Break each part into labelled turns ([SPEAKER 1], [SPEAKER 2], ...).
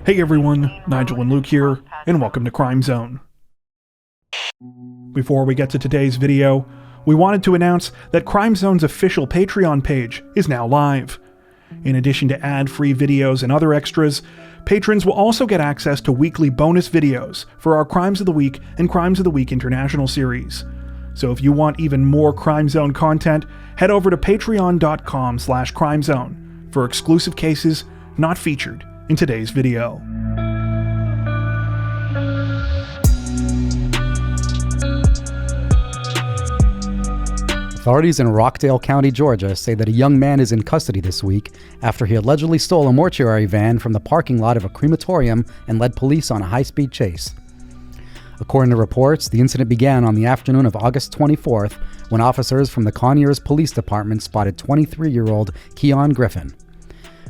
[SPEAKER 1] Hey everyone, Nigel and Luke here, and welcome to Crime Zone. Before we get to today's video, we wanted to announce that Crime Zone's official Patreon page is now live. In addition to ad-free videos and other extras, patrons will also get access to weekly bonus videos for our Crimes of the Week and Crimes of the Week International series. So if you want even more Crime Zone content, head over to patreon.com/crimezone for exclusive cases not featured in today's video.
[SPEAKER 2] Authorities in Rockdale County, Georgia say that a young man is in custody this week after he allegedly stole a mortuary van from the parking lot of a crematorium and led police on a high-speed chase. According to reports, the incident began on the afternoon of August 24th when officers from the Conyers Police Department spotted 23-year-old Keon Griffin.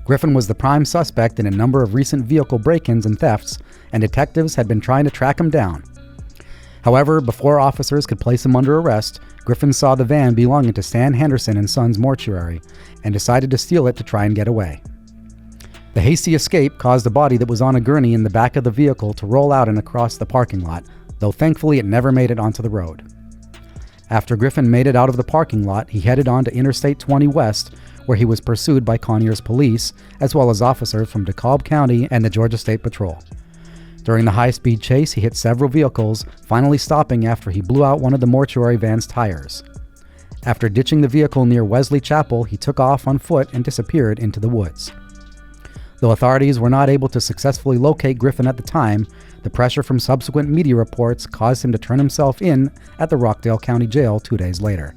[SPEAKER 2] Griffin was the prime suspect in a number of recent vehicle break-ins and thefts, and detectives had been trying to track him down. However, before officers could place him under arrest, Griffin saw the van belonging to Stan Henderson & Sons Mortuary and decided to steal it to try and get away. The hasty escape caused a body that was on a gurney in the back of the vehicle to roll out and across the parking lot, though thankfully it never made it onto the road. After Griffin made it out of the parking lot, he headed on to Interstate 20 West, where he was pursued by Conyers police, as well as officers from DeKalb County and the Georgia State Patrol. During the high-speed chase, he hit several vehicles, finally stopping after he blew out one of the mortuary van's tires. After ditching the vehicle near Wesley Chapel, he took off on foot and disappeared into the woods. Though authorities were not able to successfully locate Griffin at the time, the pressure from subsequent media reports caused him to turn himself in at the Rockdale County Jail 2 days later.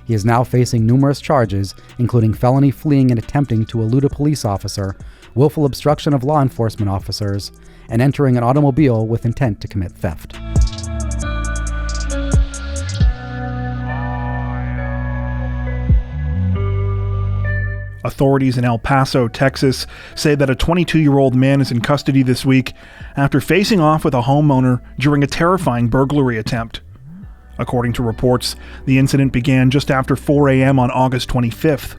[SPEAKER 2] He is now facing numerous charges, including felony fleeing and attempting to elude a police officer, willful obstruction of law enforcement officers, and entering an automobile with intent to commit theft.
[SPEAKER 1] Authorities in El Paso, Texas, say that a 22-year-old man is in custody this week after facing off with a homeowner during a terrifying burglary attempt. According to reports, the incident began just after 4 a.m. on August 25th,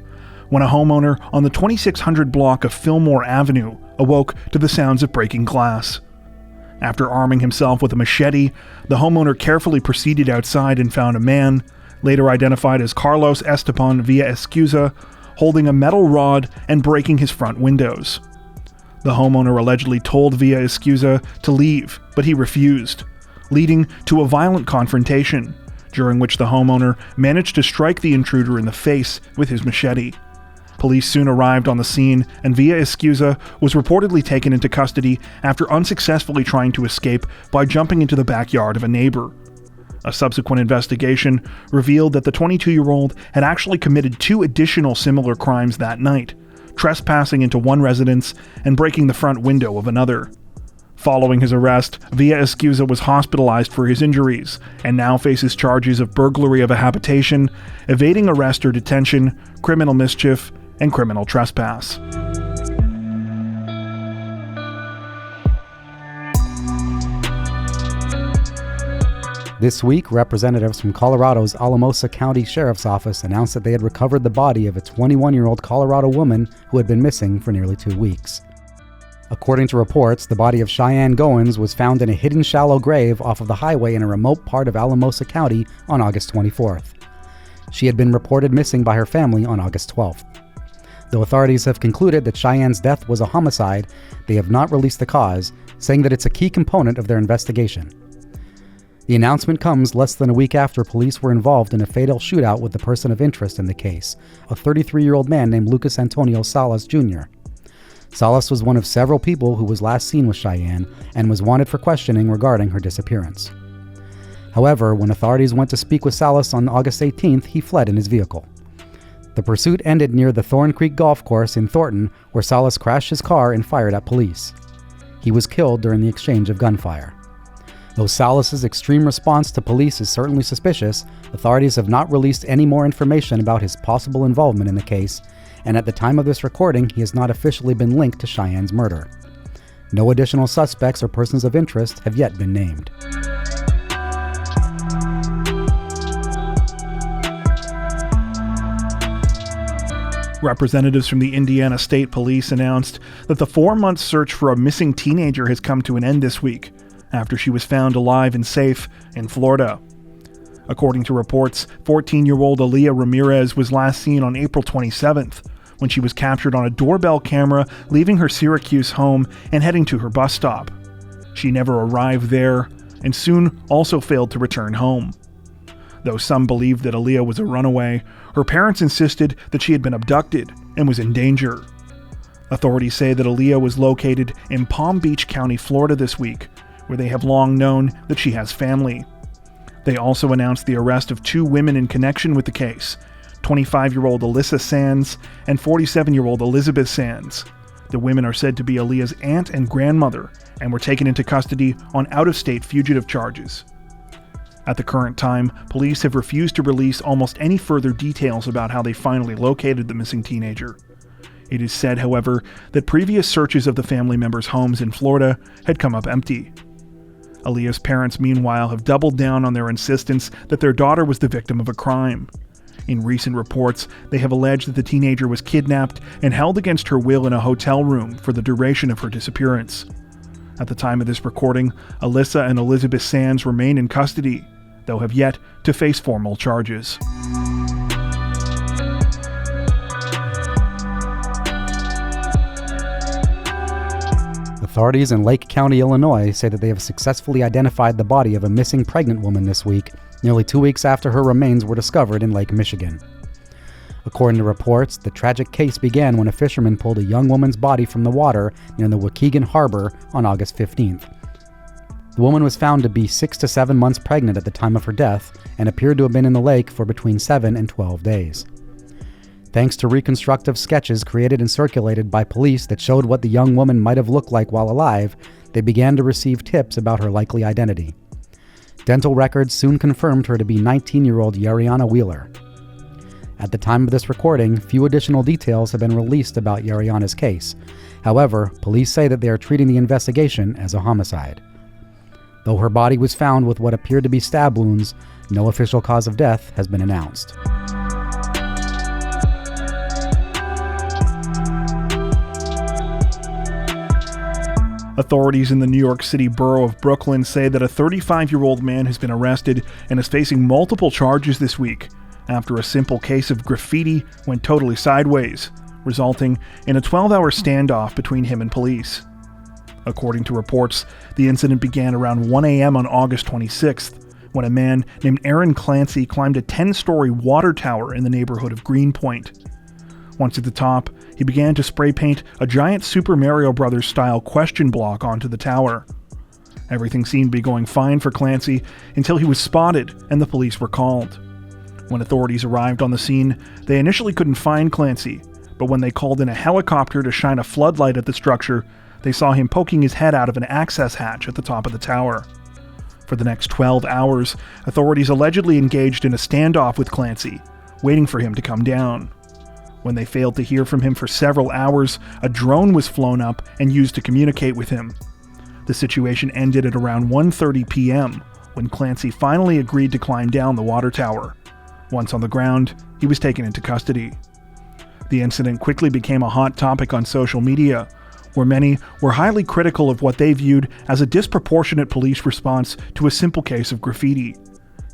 [SPEAKER 1] when a homeowner on the 2600 block of Fillmore Avenue awoke to the sounds of breaking glass. After arming himself with a machete, the homeowner carefully proceeded outside and found a man, later identified as Carlos Esteban Villa-Escuza, holding a metal rod and breaking his front windows. The homeowner allegedly told Villa-Escuza to leave, but he refused, leading to a violent confrontation, during which the homeowner managed to strike the intruder in the face with his machete. Police soon arrived on the scene, and Villa-Escuza was reportedly taken into custody after unsuccessfully trying to escape by jumping into the backyard of a neighbor. A subsequent investigation revealed that the 22-year-old had actually committed 2 additional similar crimes that night, trespassing into one residence and breaking the front window of another. Following his arrest, Villa-Escuza was hospitalized for his injuries and now faces charges of burglary of a habitation, evading arrest or detention, criminal mischief, and criminal trespass.
[SPEAKER 2] This week, representatives from Colorado's Alamosa County Sheriff's Office announced that they had recovered the body of a 21-year-old Colorado woman who had been missing for nearly 2 weeks. According to reports, the body of Cheyenne Goins was found in a hidden shallow grave off of the highway in a remote part of Alamosa County on August 24th. She had been reported missing by her family on August 12th. Though authorities have concluded that Cheyenne's death was a homicide, they have not released the cause, saying that it's a key component of their investigation. The announcement comes less than a week after police were involved in a fatal shootout with the person of interest in the case, a 33-year-old man named Lucas Antonio Salas Jr. Salas was one of several people who was last seen with Cheyenne and was wanted for questioning regarding her disappearance. However, when authorities went to speak with Salas on August 18th, he fled in his vehicle. The pursuit ended near the Thorn Creek Golf Course in Thornton, where Salas crashed his car and fired at police. He was killed during the exchange of gunfire. Though Salas's extreme response to police is certainly suspicious, authorities have not released any more information about his possible involvement in the case, and at the time of this recording, he has not officially been linked to Cheyenne's murder. No additional suspects or persons of interest have yet been named.
[SPEAKER 1] Representatives from the Indiana State Police announced that the 4-month search for a missing teenager has come to an end this week, after she was found alive and safe in Florida. According to reports, 14-year-old Aaliyah Ramirez was last seen on April 27th, when she was captured on a doorbell camera leaving her Syracuse home and heading to her bus stop. She never arrived there, and soon also failed to return home. Though some believed that Aaliyah was a runaway, her parents insisted that she had been abducted and was in danger. Authorities say that Aaliyah was located in Palm Beach County, Florida this week, where they have long known that she has family. They also announced the arrest of 2 women in connection with the case, 25-year-old Alyssa Sands and 47-year-old Elizabeth Sands. The women are said to be Aaliyah's aunt and grandmother and were taken into custody on out-of-state fugitive charges. At the current time, police have refused to release almost any further details about how they finally located the missing teenager. It is said, however, that previous searches of the family members' homes in Florida had come up empty. Aaliyah's parents, meanwhile, have doubled down on their insistence that their daughter was the victim of a crime. In recent reports, they have alleged that the teenager was kidnapped and held against her will in a hotel room for the duration of her disappearance. At the time of this recording, Alyssa and Elizabeth Sands remain in custody, though have yet to face formal charges.
[SPEAKER 2] Authorities in Lake County, Illinois, say that they have successfully identified the body of a missing pregnant woman this week, nearly 2 weeks after her remains were discovered in Lake Michigan. According to reports, the tragic case began when a fisherman pulled a young woman's body from the water near the Waukegan Harbor on August 15th. The woman was found to be 6 to 7 months pregnant at the time of her death and appeared to have been in the lake for between 7 and 12 days. Thanks to reconstructive sketches created and circulated by police that showed what the young woman might have looked like while alive, they began to receive tips about her likely identity. Dental records soon confirmed her to be 19-year-old Yariana Wheeler. At the time of this recording, few additional details have been released about Yariana's case. However, police say that they are treating the investigation as a homicide. Though her body was found with what appeared to be stab wounds, no official cause of death has been announced.
[SPEAKER 1] Authorities in the New York City borough of Brooklyn say that a 35-year-old man has been arrested and is facing multiple charges this week after a simple case of graffiti went totally sideways, resulting in a 12-hour standoff between him and police. According to reports, the incident began around 1 a.m. on August 26th, when a man named Aaron Clancy climbed a 10-story water tower in the neighborhood of Greenpoint. Once at the top, he began to spray paint a giant Super Mario Bros. Style question block onto the tower. Everything seemed to be going fine for Clancy until he was spotted and the police were called. When authorities arrived on the scene, they initially couldn't find Clancy, but when they called in a helicopter to shine a floodlight at the structure, they saw him poking his head out of an access hatch at the top of the tower. For the next 12 hours, authorities allegedly engaged in a standoff with Clancy, waiting for him to come down. When they failed to hear from him for several hours, a drone was flown up and used to communicate with him. The situation ended at around 1:30 p.m., when Clancy finally agreed to climb down the water tower. Once on the ground, he was taken into custody. The incident quickly became a hot topic on social media, where many were highly critical of what they viewed as a disproportionate police response to a simple case of graffiti.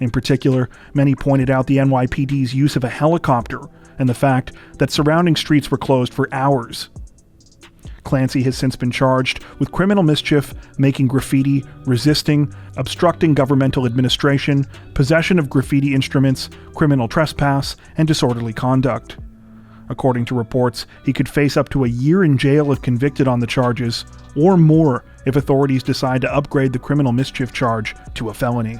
[SPEAKER 1] In particular, many pointed out the NYPD's use of a helicopter and the fact that surrounding streets were closed for hours. Clancy has since been charged with criminal mischief, making graffiti, resisting, obstructing governmental administration, possession of graffiti instruments, criminal trespass, and disorderly conduct. According to reports, he could face up to a year in jail if convicted on the charges, or more if authorities decide to upgrade the criminal mischief charge to a felony.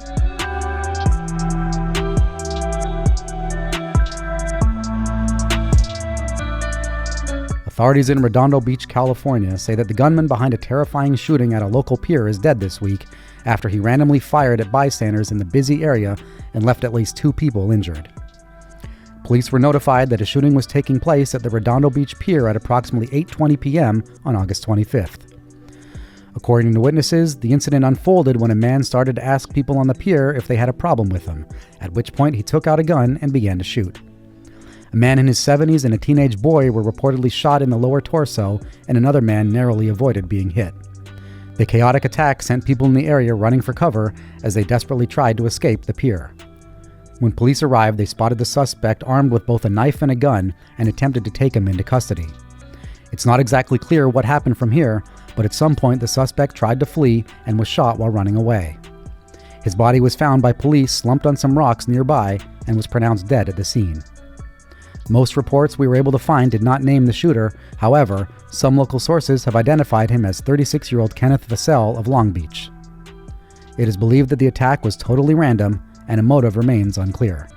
[SPEAKER 2] Authorities in Redondo Beach, California say that the gunman behind a terrifying shooting at a local pier is dead this week after he randomly fired at bystanders in the busy area and left at least 2 people injured. Police were notified that a shooting was taking place at the Redondo Beach Pier at approximately 8:20 p.m. on August 25th. According to witnesses, the incident unfolded when a man started to ask people on the pier if they had a problem with him, at which point he took out a gun and began to shoot. A man in his 70s and a teenage boy were reportedly shot in the lower torso, and another man narrowly avoided being hit. The chaotic attack sent people in the area running for cover as they desperately tried to escape the pier. When police arrived, they spotted the suspect armed with both a knife and a gun and attempted to take him into custody. It's not exactly clear what happened from here, but at some point the suspect tried to flee and was shot while running away. His body was found by police slumped on some rocks nearby and was pronounced dead at the scene. Most reports we were able to find did not name the shooter. However, some local sources have identified him as 36-year-old Kenneth Vassell of Long Beach. It is believed that the attack was totally random and a motive remains unclear.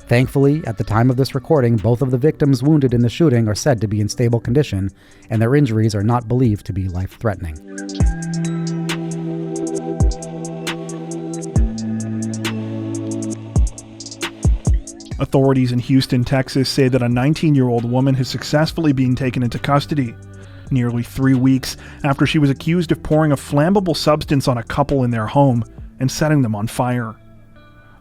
[SPEAKER 2] Thankfully, at the time of this recording, both of the victims wounded in the shooting are said to be in stable condition, and their injuries are not believed to be life-threatening.
[SPEAKER 1] Authorities in Houston, Texas say that a 19-year-old woman has successfully been taken into custody, nearly 3 weeks after she was accused of pouring a flammable substance on a couple in their home and setting them on fire.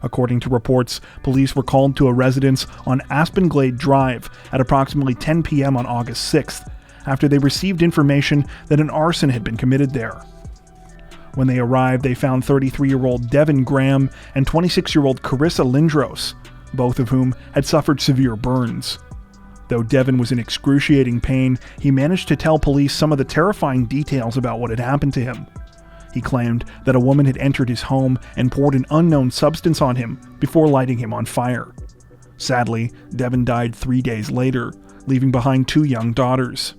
[SPEAKER 1] According to reports, police were called to a residence on Aspen Glade Drive at approximately 10 p.m. on August 6th, after they received information that an arson had been committed there. When they arrived, they found 33-year-old Devin Graham and 26-year-old Carissa Lindros, both of whom had suffered severe burns. Though Devin was in excruciating pain, he managed to tell police some of the terrifying details about what had happened to him. He claimed that a woman had entered his home and poured an unknown substance on him before lighting him on fire. Sadly, Devin died 3 days later, leaving behind 2 young daughters.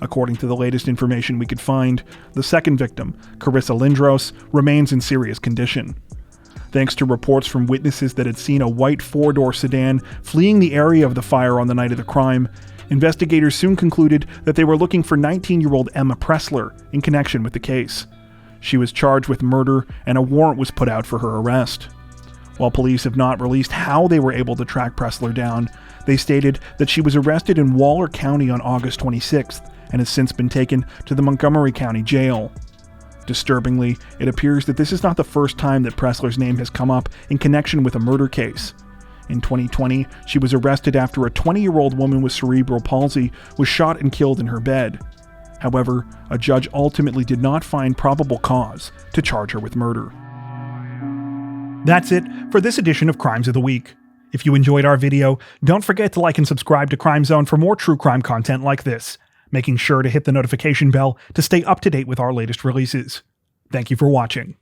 [SPEAKER 1] According to the latest information we could find, the second victim, Carissa Lindros, remains in serious condition. Thanks to reports from witnesses that had seen a white 4-door sedan fleeing the area of the fire on the night of the crime, investigators soon concluded that they were looking for 19-year-old Emma Pressler in connection with the case. She was charged with murder, and a warrant was put out for her arrest. While police have not released how they were able to track Pressler down, they stated that she was arrested in Waller County on August 26th and has since been taken to the Montgomery County Jail. Disturbingly, it appears that this is not the first time that Pressler's name has come up in connection with a murder case. In 2020, she was arrested after a 20-year-old woman with cerebral palsy was shot and killed in her bed. However, a judge ultimately did not find probable cause to charge her with murder. That's it for this edition of Crimes of the Week. If you enjoyed our video, don't forget to like and subscribe to Crime Zone for more true crime content like this, making sure to hit the notification bell to stay up to date with our latest releases. Thank you for watching.